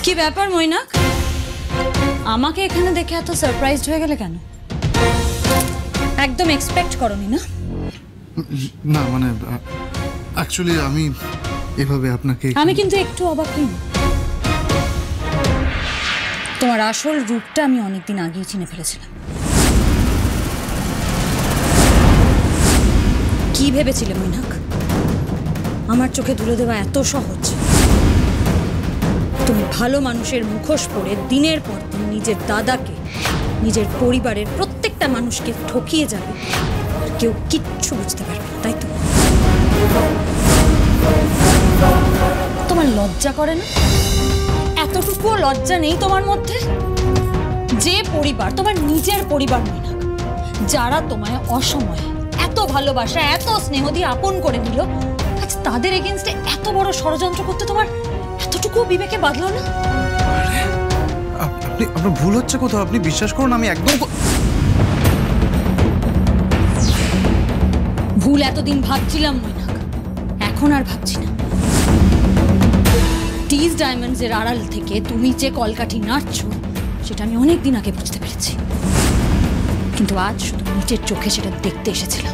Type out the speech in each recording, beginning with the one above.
কি ব্যাপার মৈনাক, আমাকে এখানে দেখে এত সারপ্রাইজড হয়ে গেলে কেন? একদম এক্সপেক্ট করনি না? না মানে অ্যাকচুয়ালি আমি এভাবে আপনাকে আমি কিন্তু একটু অবাক হইনি। তোমার আসল রূপটা আমি অনেকদিন আগেই চিনে ফেলেছিলাম। কি ভেবেছিলে মৈনাক আমার চোখে তুলে দেওয়া এত সহজ? তুমি ভালো মানুষের মুখোশ পরে দিনের পর দিন নিজের দাদাকে, নিজের পরিবারের প্রত্যেকটা মানুষকে ঠকিয়ে যাবে, আর কেউ কিচ্ছু বুঝতে পারবে না, তাই তো? তোমার লজ্জা করে না? এতটুকুও লজ্জা নেই তোমার মধ্যে? যে পরিবার তোমার নিজের পরিবার নয় না, যারা তোমায় অসময়ে এত ভালোবাসা এত স্নেহ দিয়ে আপন করে নিল, আজ তাদের এগেইনস্টে এত বড় ষড়যন্ত্র করতে তোমার এতটুকু বিবেকে বাঁধলো না? আপনার ভুল হচ্ছে কোথাও। আপনি বিশ্বাস করুন আমি একদম ভুল এতদিন ভাবছিলাম মৈনাক, এখন আর ভাবছি না। টিজ ডায়মন্ডস এর আড়াল থেকে তুমি যে কলকাঠি নাড়ছো সেটা আমি অনেকদিন আগে বুঝতে পেরেছি, কিন্তু আজ শুধু নিজের চোখে সেটা দেখতে এসেছিলাম।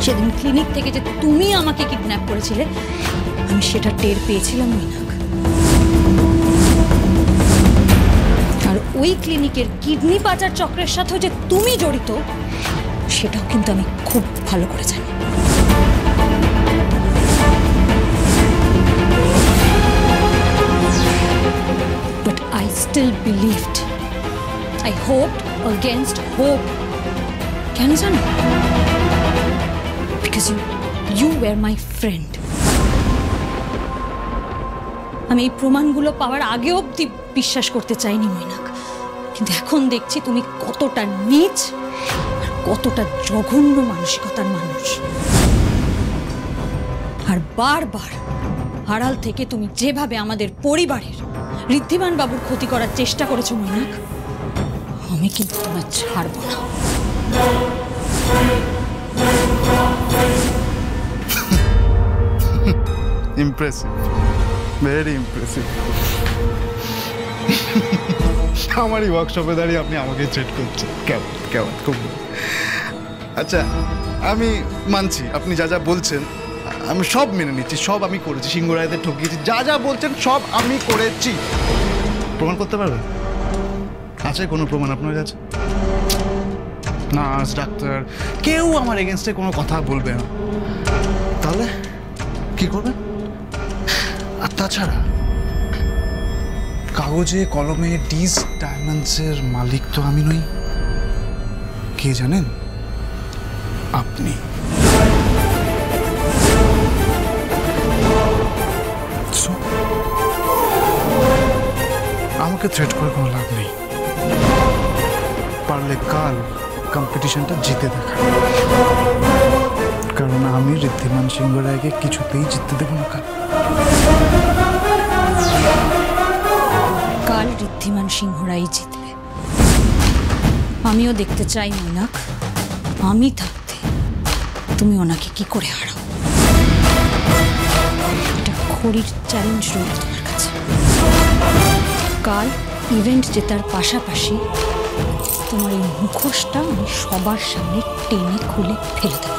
সেদিন ক্লিনিক থেকে যে তুমি আমাকে কিডন্যাপ করেছিলে আমি সেটা টের পেয়েছিলাম মৈনাক। আর ওই ক্লিনিকের কিডনি পাচার চক্রের সাথেও যে তুমি জড়িত সেটাও কিন্তু আমি খুব ভালো করে জানি। But I still believed. I hoped against hope. কেন জানো? Because you were my friend. আমি এই প্রমাণগুলো পাওয়ার আগে অবধি বিশ্বাস করতে চাইনি মৈনাক, কিন্তু এখন দেখছি তুমি কতটা নীচ আর কতটা জঘন্য মানসিকতার মানুষ। আর বারবার আড়াল থেকে তুমি যেভাবে আমাদের পরিবারের ঋদ্ধিমান বাবুর ক্ষতি করার চেষ্টা করেছো মৈনাক, আমি কিন্তু তোমার ছাড়বো না। Impressive, very impressive. আমারই ওয়ার্কশপে দাঁড়িয়ে আপনি আমাকে থ্রেট করছেন, কেমন কেমন খুব। আচ্ছা আমি মানছি আপনি যা যা বলছেন আমি সব মেনে নিচ্ছি, সব আমি করেছি, সিংহরায়দের ঠকিয়েছি, যা যা বলছেন সব আমি করেছি। প্রমাণ করতে পারবেন? আছে কোনো প্রমাণ আপনার কাছে? নার্স ডাক্তার কেউ আমার এগেনস্টে কোনো কথা বলবে না, তাহলে কি করবেন? আর তাছাড়া কাগজে কলমে টিজ ডায়মন্ডসের মালিক তো আমি নই, কে জানেন? আপনি। আমাকে থ্রেট করে কোনো লাভ নেই, পারলে কাল কম্পিটিশনটা জিতে দেখা, কারণ আমি ঋদ্ধিমান সিংহ রায়কে কিছুতেই জিততে দেবো না। কাল ঋদ্ধিমান সিংহ রায় জিতবে, আমিও দেখতে চাই মৈনাক আমি থাকতে তুমি ওনাকে কি করে হারাও। এটা খড়ির চ্যালেঞ্জ রইল তোমার কাছে। কাল ইভেন্ট জেতার পাশাপাশি তোমার এই মুখোশটা আমি সবার সামনে টেনে খুলে ফেলে দেব।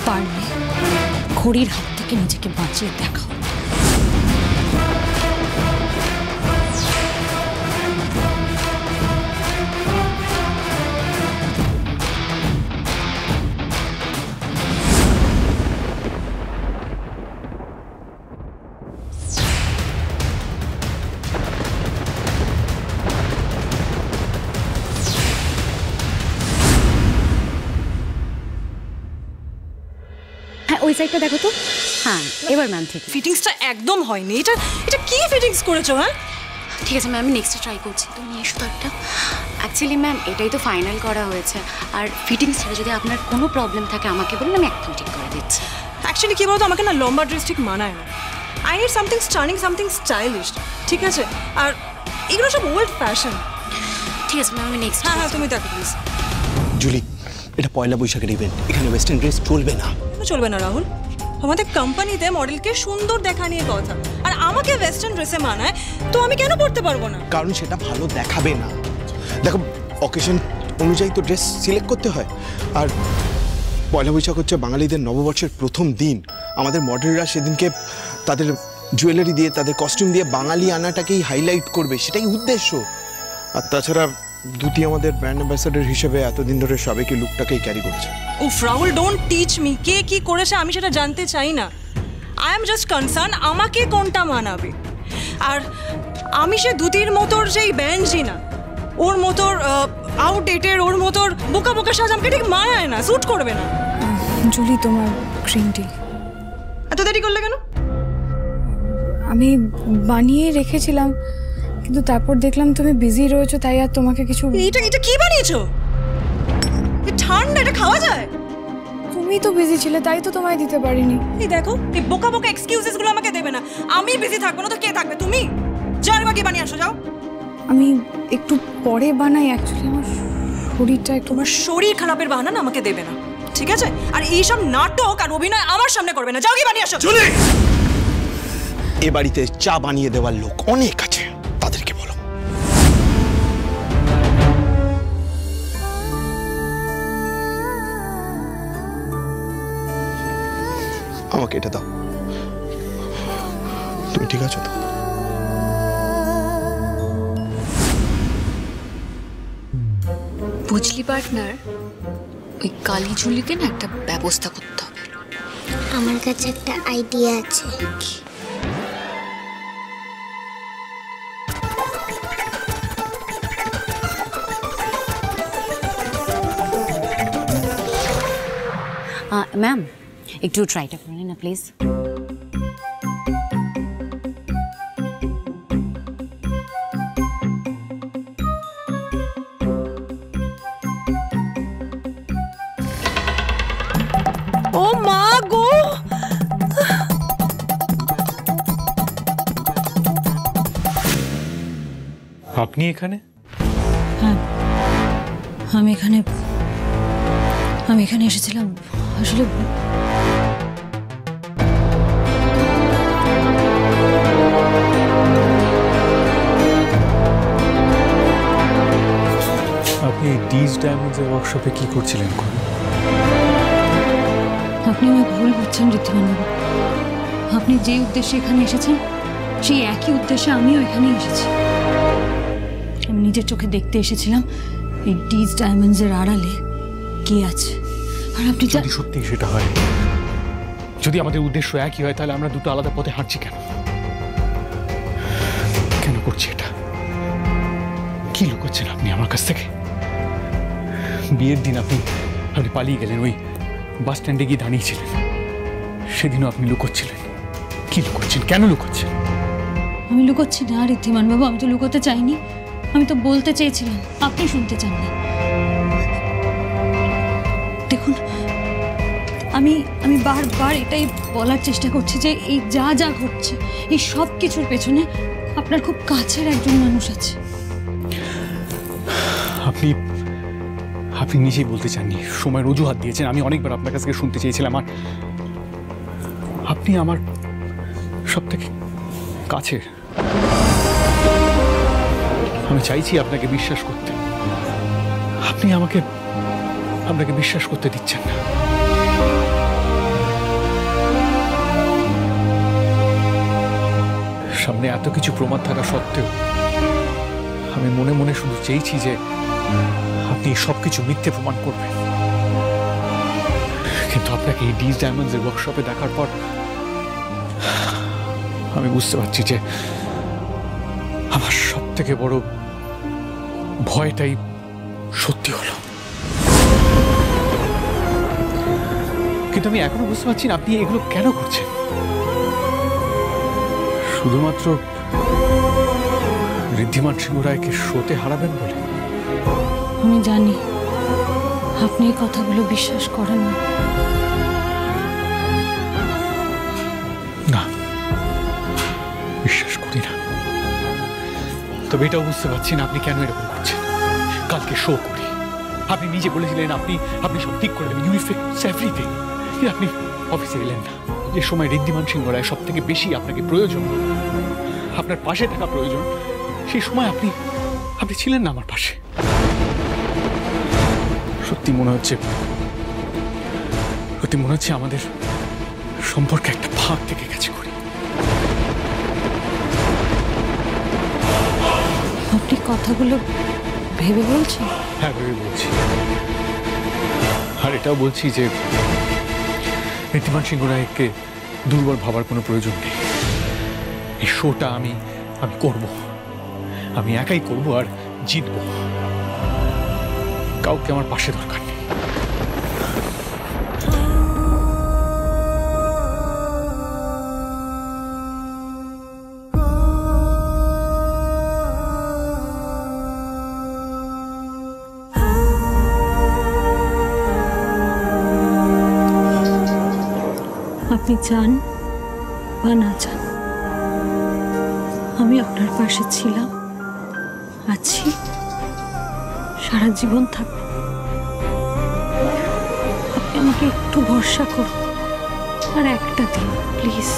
পারলে ঘড়ির হাত থেকে নিজেকে বাঁচিয়ে দেখাও। ওই সাইডটা দেখো তো। হ্যাঁ এবার ম্যাম ঠিক। ফিটিংসটা একদম হয়নি। এটা কি ফিটিংস করেছো? হ্যাঁ ঠিক আছে ম্যাম, আমি নেক্সটে ট্রাই করছি। তো নিয়ে এসো তো একটা। অ্যাকচুয়ালি ম্যাম এটাই তো ফাইনাল করা হয়েছে, আর ফিটিংস ছাড়া যদি আপনার কোনো প্রবলেম থাকে আমাকে বলুন, আমি একদম ঠিক করে দিচ্ছি। অ্যাকচুয়ালি কি বলতো, আমাকে না লম্বা ড্রেস ঠিক মানায় না। I need something stunning, something stylish, ঠিক আছে? আর এগুলো সব ওল্ড ফ্যাশন। ঠিক আছে ম্যাম, আমি নেক্সট। হ্যাঁ তুমি দেখো প্লিজ। জুলি এটা পয়লা বৈশাখের ইভেন্ট, এখানে ওয়েস্টার্ন ড্রেস চলবে না। চলবে না রাহুল, আমাদের কোম্পানিতে মডেলকে সুন্দর দেখা নিয়ে কথা, আর আমাকে ওয়েস্টার্ন ড্রেসে মানায় তো আমি কেন পরতে পারবো না? কারণ সেটা ভালো দেখাবে না। দেখো অকেশন অনুযায়ী তো ড্রেস সিলেক্ট করতে হয়, আর পয়লা বৈশাখ হচ্ছে বাঙালিদের নববর্ষের প্রথম দিন। আমাদের মডেলরা সেদিনকে তাদের জুয়েলারি দিয়ে, তাদের কস্টিউম দিয়ে বাঙালি আনাটাকেই হাইলাইট করবে, সেটাই উদ্দেশ্য। আর তাছাড়া দুটি আমাদের ব্র্যান্ড অ্যাম্বাসেডর হিসেবে এতদিন ধরে সবাইকে লুকটাকেই ক্যারি করছে। উফ রাহুল, ডোন্ট টিচ মি, কে কি করেছে আমি সেটা জানতে চাই না। আই এম জাস্ট কনসার্ন আমাকে কোনটা মানাবে। আর আমি সে দুতির মতোর যেই ব্যান্ডজি না, ওর মতোর আউটডেটের, ওর মতোর বোকা বোকা সাজ আমাকে ঠিক মানায় না, স্যুট করবে না। জুলি, তোমার গ্রিন টি। এত দেরি করলে কেন? আমি বানিয়ে রেখেছিলাম, কিন্তু তারপর দেখলাম তুমি বিজি রয়েছো, তাই আর তোমাকে কিছু। এটা কি বানিয়েছো? ঠান্ডা, এটা খাওয়া যায়? তুমি তো বিজি ছিলে, তাই তো তোমায় দিতে পারিনি। এই দেখো, এই বোকা বোকা এক্সকিউজেস গুলো আমাকে দেবে না। আমি বিজি থাকবো না তো কে থাকবে? তুমি যার বাকি বানিয়ে আসো, যাও। আমি একটু পরে বানাই, অ্যাকচুয়ালি আমার শরীরটা একটু। তোমার শরীর খারাপের বাহানা না আমাকে দেবে না, ঠিক আছে? আর এইসব নাটক আর অভিনয় আমার সামনে করবে না, যাও কি বানিয়ে আসো। এ বাড়িতে চা বানিয়ে দেওয়ার লোক অনেক আছে, তাদেরকে বলো। আমাকে এটা দাও। তুমি ঠিক আছো তো? বুঝলি পার্টনার, ওই কালী ঝুলিকে না একটা ব্যবস্থা করতে হবে। আমার কাছে একটা আইডিয়া আছে। ম্যাম একটু ট্রাইটা করে নিন না প্লিজ। ও মা গো, আপনি এখানে? হ্যাঁ, আমি এখানে এসেছিলাম আসলে। আপনি ডিজ ডায়মন্ডসের ওয়ার্কশপে কি করছিলেন? আপনি আমায় ভুল বুঝছেন ঋদ্ধিমানবাবু। আপনি যে উদ্দেশ্যে এখানে এসেছেন, সেই একই উদ্দেশ্যে আমিও এখানে এসেছি। আমি নিজের চোখে দেখতে এসেছিলাম এই ডিজ ডায়মন্ডসের আড়ালে কে আছে। আর আপনি যদি সত্যি সেটা হয়, যদি আমাদের উদ্দেশ্য একই হয়, তাহলে আমরা দুটো আলাদা পথে হাঁটছি কেন? কেন করছি এটা? কি লুকোচ্ছেন আপনি আমার কাছ থেকে? বিয়ের দিন আপনি পালিয়ে গেলেন, ওই বাস স্ট্যান্ডে গিয়ে দাঁড়িয়েছিলেন। সেদিনও আপনি লুকোচ্ছিলেন। কি লুকোচ্ছেন? কেন লুকোচ্ছেন? আমি লুকোচ্ছি না ঋদ্ধিমানবাবু, আমি তো লুকোতে চাইনি। আমি তো বলতে চেয়েছিলাম, আপনি শুনতে চাননি। দেখুন, আমি বারবার এটাই বলার চেষ্টা করছি যে এই যা যা ঘটছে, এই সব কিছুর পেছনে আপনার খুব কাছের একজন মানুষ আছে। আপনি নিজেই বলতে চাননি, সময়ের অজুহাত দিয়েছেন। আমি অনেকবার আপনার কাছ থেকে শুনতে চেয়েছিলাম, আর আপনি আমার সব থেকে কাছের। আমি চাইছি আপনাকে বিশ্বাস করতে, আপনি আপনাকে বিশ্বাস করতে দিচ্ছেন না। সামনে এত কিছু প্রমাণ থাকা সত্ত্বেও আমি মনে মনে শুধু চেয়েছি যে আপনি সবকিছু মিথ্যে প্রমাণ করবেন। কিন্তু আপনাকে এই ডিজ ডায়মন্ডসের ওয়ার্কশপে দেখার পর আমি বুঝতে পারছি যে আমার সব থেকে বড় ভয়টাই সত্যি হলো। কিন্তু আমি এখনো বুঝতে পারছি না আপনি এগুলো কেন করছেন। শুধুমাত্র ঋদ্ধিমান সিংহ রায়কে শোতে হারাবেন বলে? আমি জানি আপনি এই কথাগুলো বিশ্বাস করেন না। না, বিশ্বাস করি না। তবে এটাও বুঝতে পারছি না আপনি কেন এরকম করছেন। কালকে শো করি, আপনি নিজে বলেছিলেন আপনি আপনি সব ঠিক করে দেবেন, ইউ উইল ফিক্স এভরিথিং। আপনি অফিসে এলেন না, যে সময় ঋদ্ধিমান সিংহ রায় সব থেকে বেশি আপনাকে প্রয়োজন, আপনার পাশে থাকা প্রয়োজন, সেই সময় আপনি আপনি ছিলেন না আমার পাশে। সত্যি মনে হচ্ছে আমাদের সম্পর্কে একটা ভাগ থেকে গেছে করি। আপনি কথাগুলো ভেবে বলছেন? হ্যাঁ, ভেবে বলছি। আর এটাও বলছি যে ঋদ্ধিমান সিংহ রায়কে দুর্বল ভাবার কোনো প্রয়োজন নেই। এই শোটা আমি করব, আমি একাই করব আর জিতব। কাউকে আমার পাশে দরকার নেই। আপনি চান বা না চান, আমি আপনার পাশে ছিলাম, আছি, সারা জীবন থাকবো। আপনি আমাকে একটু ভরসা করুন, আর একটা দিন প্লিজ।